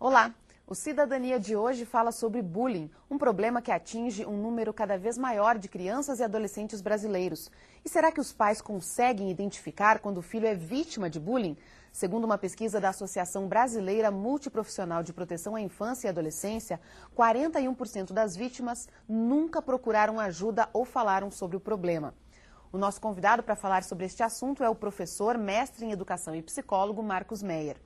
Olá! O Cidadania de hoje fala sobre bullying, um problema que atinge um número cada vez maior de crianças e adolescentes brasileiros. E será que os pais conseguem identificar quando o filho é vítima de bullying? Segundo uma pesquisa da Associação Brasileira Multiprofissional de Proteção à Infância e Adolescência, 41% das vítimas nunca procuraram ajuda ou falaram sobre o problema. O nosso convidado para falar sobre este assunto é o professor, mestre em Educação e psicólogo Marcos Meyer.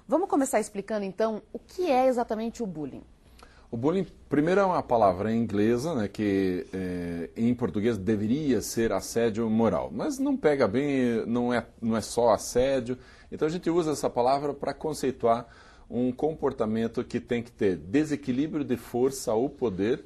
Vamos começar explicando, então, o que é exatamente o bullying. O bullying, primeiro, é uma palavra inglesa, né, que em português deveria ser assédio moral, mas não pega bem, não é só assédio. Então a gente usa essa palavra para conceituar um comportamento que tem que ter desequilíbrio de força ou poder,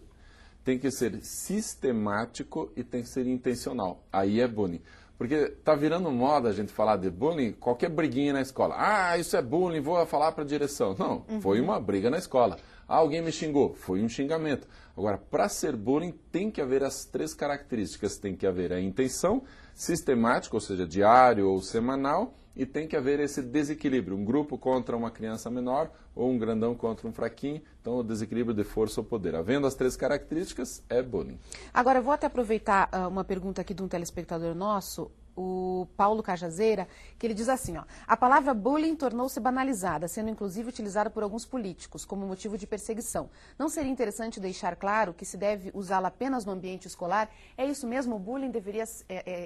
tem que ser sistemático e tem que ser intencional. Aí é bullying. Porque tá virando moda a gente falar de bullying, qualquer briguinha na escola. Ah, isso é bullying, vou falar para a direção. Não, foi uma briga na escola. Ah, alguém me xingou, foi um xingamento. Agora, para ser bullying, tem que haver as três características. Tem que haver a intenção sistemática, ou seja, diário ou semanal, e tem que haver esse desequilíbrio. Um grupo contra uma criança menor ou um grandão contra um fraquinho. Então, o desequilíbrio de força ou poder. Havendo as três características, é bullying. Agora, eu vou até aproveitar uma pergunta aqui de um telespectador nosso, o Paulo Cajazeira, que ele diz assim, ó, a palavra bullying tornou-se banalizada, sendo inclusive utilizada por alguns políticos como motivo de perseguição. Não seria interessante deixar claro que se deve usá-la apenas no ambiente escolar? É isso mesmo? O bullying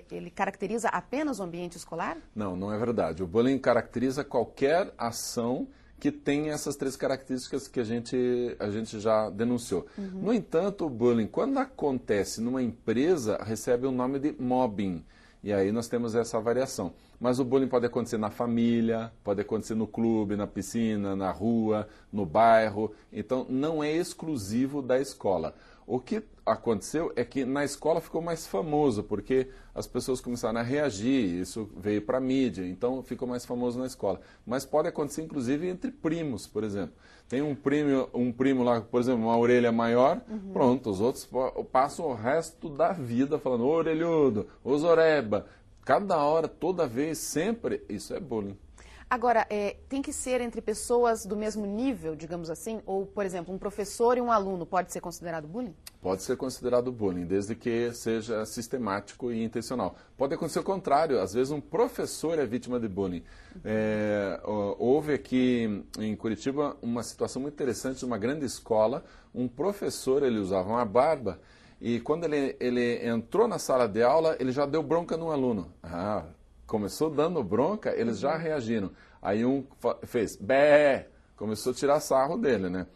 ele caracteriza apenas o ambiente escolar? Não, não é verdade. O bullying caracteriza qualquer ação que tem essas três características que a gente já denunciou. No entanto, o bullying, quando acontece numa empresa, recebe o nome de mobbing. E aí nós temos essa variação. Mas o bullying pode acontecer na família, pode acontecer no clube, na piscina, na rua, no bairro. Então, não é exclusivo da escola. O que aconteceu é que na escola ficou mais famoso, porque as pessoas começaram a reagir, isso veio para a mídia, então ficou mais famoso na escola. Mas pode acontecer, inclusive, entre primos, por exemplo. Tem um primo lá, por exemplo, uma orelha maior, pronto, os outros passam o resto da vida falando, ô orelhudo, ô zoreba. Cada hora, toda vez, sempre, isso é bullying. Agora, tem que ser entre pessoas do mesmo nível, digamos assim? Ou, por exemplo, um professor e um aluno pode ser considerado bullying? Pode ser considerado bullying, desde que seja sistemático e intencional. Pode acontecer o contrário, às vezes um professor é vítima de bullying. Houve aqui em Curitiba uma situação muito interessante de uma grande escola, um professor, ele usava uma barba, e quando ele entrou na sala de aula, ele já deu bronca no aluno. Começou dando bronca, eles já reagiram. Aí um fez bé, começou a tirar sarro dele, né?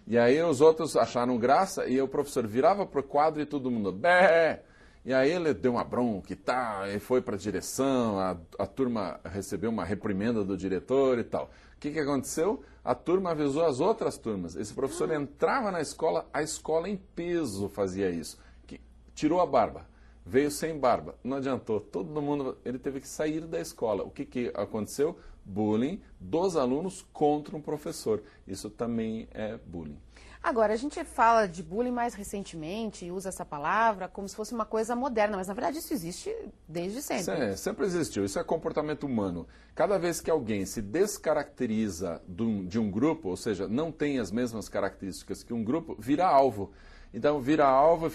E aí os outros acharam graça e o professor virava pro quadro e todo mundo bé. E aí ele deu uma bronca e tal, e foi para a direção, a turma recebeu uma reprimenda do diretor e tal. O que aconteceu? A turma avisou as outras turmas. Esse professor entrava na escola, a escola em peso fazia isso. Tirou a barba. Veio sem barba, não adiantou, todo mundo, ele teve que sair da escola. O que aconteceu? Bullying dos alunos contra um professor. Isso também é bullying. Agora, a gente fala de bullying mais recentemente e usa essa palavra como se fosse uma coisa moderna, mas na verdade isso existe desde sempre. Sempre existiu, isso é comportamento humano. Cada vez que alguém se descaracteriza de um grupo, ou seja, não tem as mesmas características que um grupo, vira alvo. Então, vira alvo,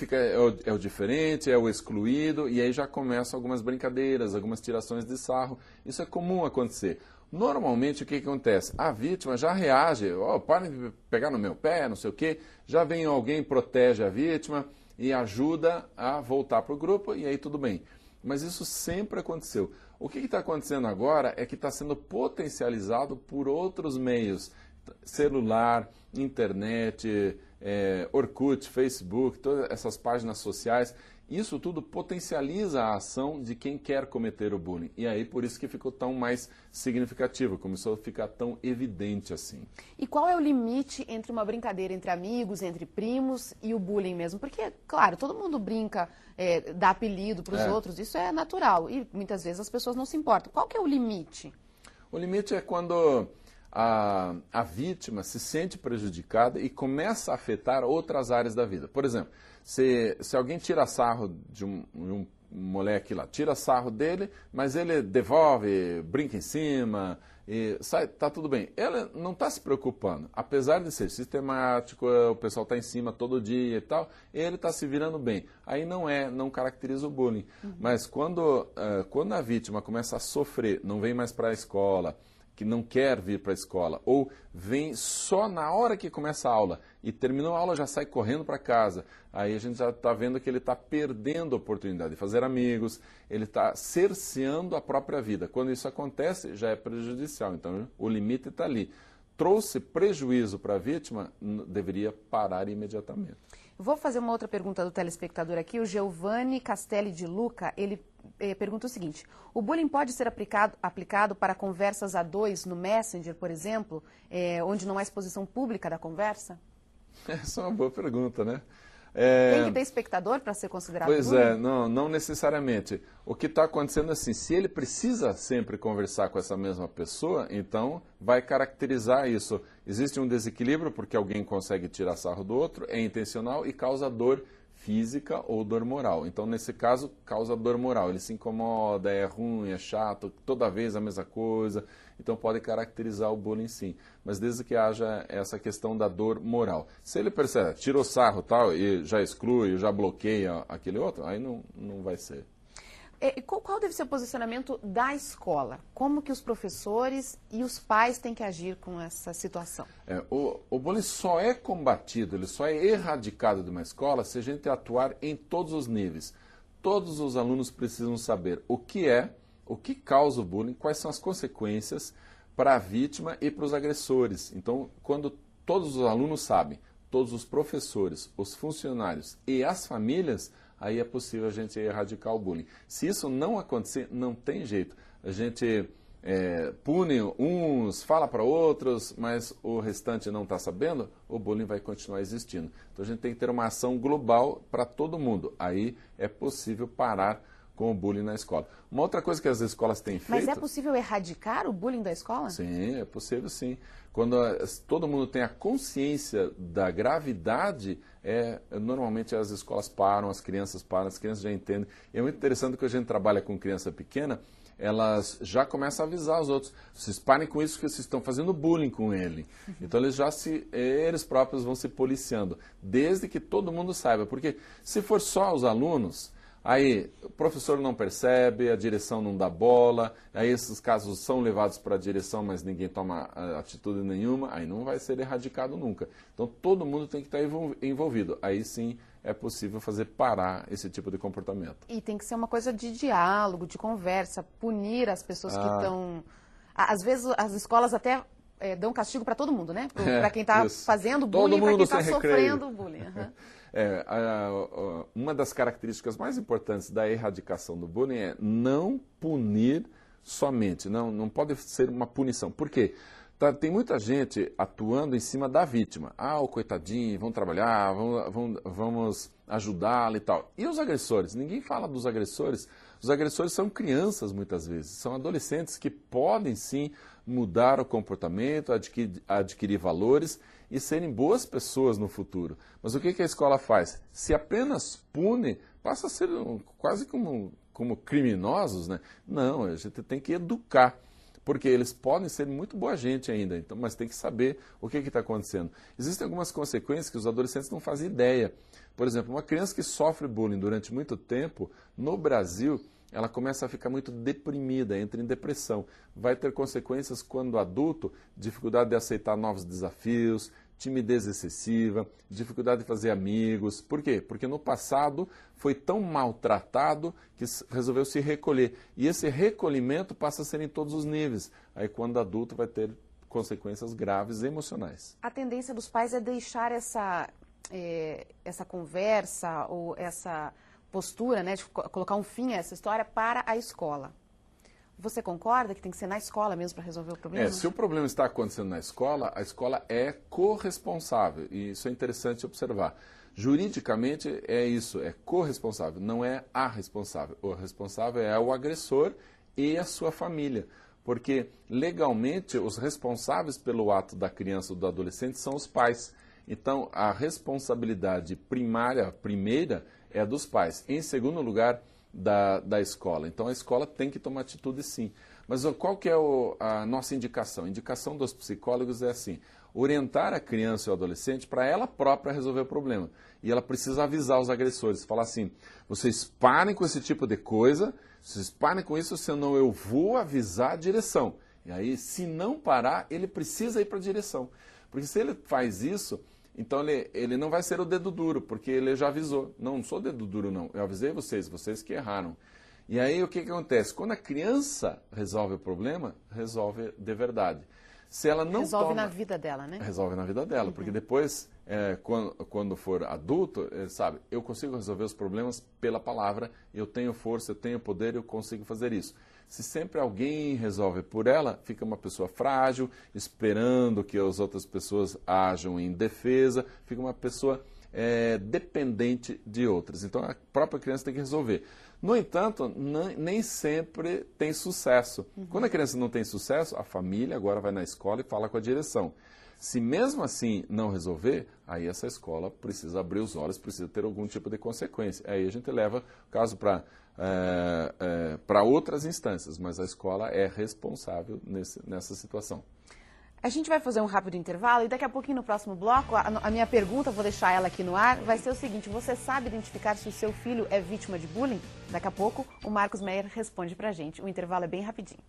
é o diferente, é o excluído, e aí já começam algumas brincadeiras, algumas tirações de sarro. Isso é comum acontecer. Normalmente, o que acontece? A vítima já reage, podem de pegar no meu pé, não sei o quê, já vem alguém, protege a vítima e ajuda a voltar para o grupo, e aí tudo bem. Mas isso sempre aconteceu. O que está acontecendo agora é que está sendo potencializado por outros meios, celular, internet, Orkut, Facebook, todas essas páginas sociais, isso tudo potencializa a ação de quem quer cometer o bullying. E aí por isso que ficou tão mais significativo, começou a ficar tão evidente assim. E qual é o limite entre uma brincadeira entre amigos, entre primos e o bullying mesmo? Porque, claro, todo mundo brinca, dá apelido para os outros, isso é natural e muitas vezes as pessoas não se importam. Qual que é o limite? O limite é quando a vítima se sente prejudicada e começa a afetar outras áreas da vida. Por exemplo, se alguém tira sarro de moleque lá tira sarro dele, mas ele devolve, brinca em cima, e sai, tá tudo bem. Ele não está se preocupando, apesar de ser sistemático, o pessoal está em cima todo dia e tal, ele está se virando bem. Aí não caracteriza o bullying. Mas quando a vítima começa a sofrer, não vem mais para a escola, que não quer vir para a escola, ou vem só na hora que começa a aula e terminou a aula já sai correndo para casa, aí a gente já está vendo que ele está perdendo a oportunidade de fazer amigos, ele está cerceando a própria vida. Quando isso acontece, já é prejudicial, então o limite está ali. Trouxe prejuízo para a vítima, deveria parar imediatamente. Vou fazer uma outra pergunta do telespectador aqui, o Giovanni Castelli de Luca, ele pergunta o seguinte: o bullying pode ser aplicado para conversas a dois no Messenger, por exemplo, onde não há exposição pública da conversa? Essa é uma boa pergunta, né? Tem que ter espectador para ser considerado bullying? Pois é, não necessariamente. O que está acontecendo é assim, se ele precisa sempre conversar com essa mesma pessoa, então vai caracterizar isso. Existe um desequilíbrio porque alguém consegue tirar sarro do outro, é intencional e causa dor física ou dor moral. Então, nesse caso, causa dor moral. Ele se incomoda, é ruim, é chato, toda vez a mesma coisa. Então, pode caracterizar o bullying sim. Mas desde que haja essa questão da dor moral. Se ele percebe, tirou sarro tal, e já exclui, já bloqueia aquele outro, aí não vai ser. Qual deve ser o posicionamento da escola? Como que os professores e os pais têm que agir com essa situação? O bullying só é combatido, ele só é erradicado de uma escola se a gente atuar em todos os níveis. Todos os alunos precisam saber o que causa o bullying, quais são as consequências para a vítima e para os agressores. Então, quando todos os alunos sabem, todos os professores, os funcionários e as famílias, aí é possível a gente erradicar o bullying. Se isso não acontecer, não tem jeito. A gente pune uns, fala para outros, mas o restante não está sabendo, o bullying vai continuar existindo. Então a gente tem que ter uma ação global para todo mundo. Aí é possível parar com o bullying na escola. Uma outra coisa que as escolas têm feito... Mas é possível erradicar o bullying da escola? Sim, é possível sim. Quando todo mundo tem a consciência da gravidade, normalmente as escolas param, as crianças já entendem. E é muito interessante que a gente trabalha com criança pequena, elas já começam a avisar os outros. Vocês parem com isso que vocês estão fazendo bullying com ele. Então eles próprios vão se policiando, desde que todo mundo saiba. Porque se for só os alunos... Aí o professor não percebe, a direção não dá bola, aí esses casos são levados para a direção, mas ninguém toma atitude nenhuma, aí não vai ser erradicado nunca. Então todo mundo tem que estar envolvido, aí sim é possível fazer parar esse tipo de comportamento. E tem que ser uma coisa de diálogo, de conversa, punir as pessoas que estão... Às vezes as escolas até dão castigo para todo mundo, né? Para quem está fazendo bullying e para quem está sofrendo bullying. Uma das características mais importantes da erradicação do bullying é não punir somente, não pode ser uma punição. Por quê? Tem muita gente atuando em cima da vítima. O coitadinho, vamos trabalhar, vamos ajudá-lo e tal. E os agressores? Ninguém fala dos agressores. Os agressores são crianças muitas vezes, são adolescentes que podem sim mudar o comportamento, adquirir valores e serem boas pessoas no futuro. Mas o que a escola faz? Se apenas pune, passa a ser quase como criminosos, né? Não, a gente tem que educar, porque eles podem ser muito boa gente ainda, então, mas tem que saber o que está acontecendo. Existem algumas consequências que os adolescentes não fazem ideia. Por exemplo, uma criança que sofre bullying durante muito tempo, no Brasil, ela começa a ficar muito deprimida, entra em depressão. Vai ter consequências quando adulto, dificuldade de aceitar novos desafios, timidez excessiva, dificuldade de fazer amigos. Por quê? Porque no passado foi tão maltratado que resolveu se recolher. E esse recolhimento passa a ser em todos os níveis. Aí quando adulto vai ter consequências graves emocionais. A tendência dos pais é deixar essa conversa ou essa postura, né, de colocar um fim a essa história para a escola. Você concorda que tem que ser na escola mesmo para resolver o problema? Se o problema está acontecendo na escola, a escola é corresponsável. E isso é interessante observar. Juridicamente é isso, é corresponsável, não é a responsável. O responsável é o agressor e a sua família. Porque legalmente os responsáveis pelo ato da criança ou do adolescente são os pais. Então a responsabilidade primeira é dos pais. Em segundo lugar, da escola. Então a escola tem que tomar atitude sim. Mas qual que é a nossa indicação? A indicação dos psicólogos é assim, orientar a criança e o adolescente para ela própria resolver o problema. E ela precisa avisar os agressores, falar assim, vocês parem com esse tipo de coisa, vocês parem com isso, senão eu vou avisar a direção. E aí, se não parar, ele precisa ir para a direção. Porque se ele faz isso, então ele não vai ser o dedo duro, porque ele já avisou. Não sou dedo duro não, eu avisei vocês que erraram. E aí o que acontece? Quando a criança resolve o problema, resolve de verdade. Se ela não resolve na vida dela, né? Resolve na vida dela, porque depois, quando for adulto, sabe, eu consigo resolver os problemas pela palavra, eu tenho força, eu tenho poder, eu consigo fazer isso. Se sempre alguém resolve por ela, fica uma pessoa frágil, esperando que as outras pessoas ajam em defesa, fica uma pessoa dependente de outras. Então a própria criança tem que resolver. No entanto, nem sempre tem sucesso. Quando a criança não tem sucesso, a família agora vai na escola e fala com a direção. Se mesmo assim não resolver, aí essa escola precisa abrir os olhos, precisa ter algum tipo de consequência. Aí a gente leva o caso para outras instâncias, mas a escola é responsável nessa situação. A gente vai fazer um rápido intervalo e daqui a pouquinho no próximo bloco, a minha pergunta, vou deixar ela aqui no ar, vai ser o seguinte, você sabe identificar se o seu filho é vítima de bullying? Daqui a pouco o Marcos Meyer responde pra gente. O intervalo é bem rapidinho.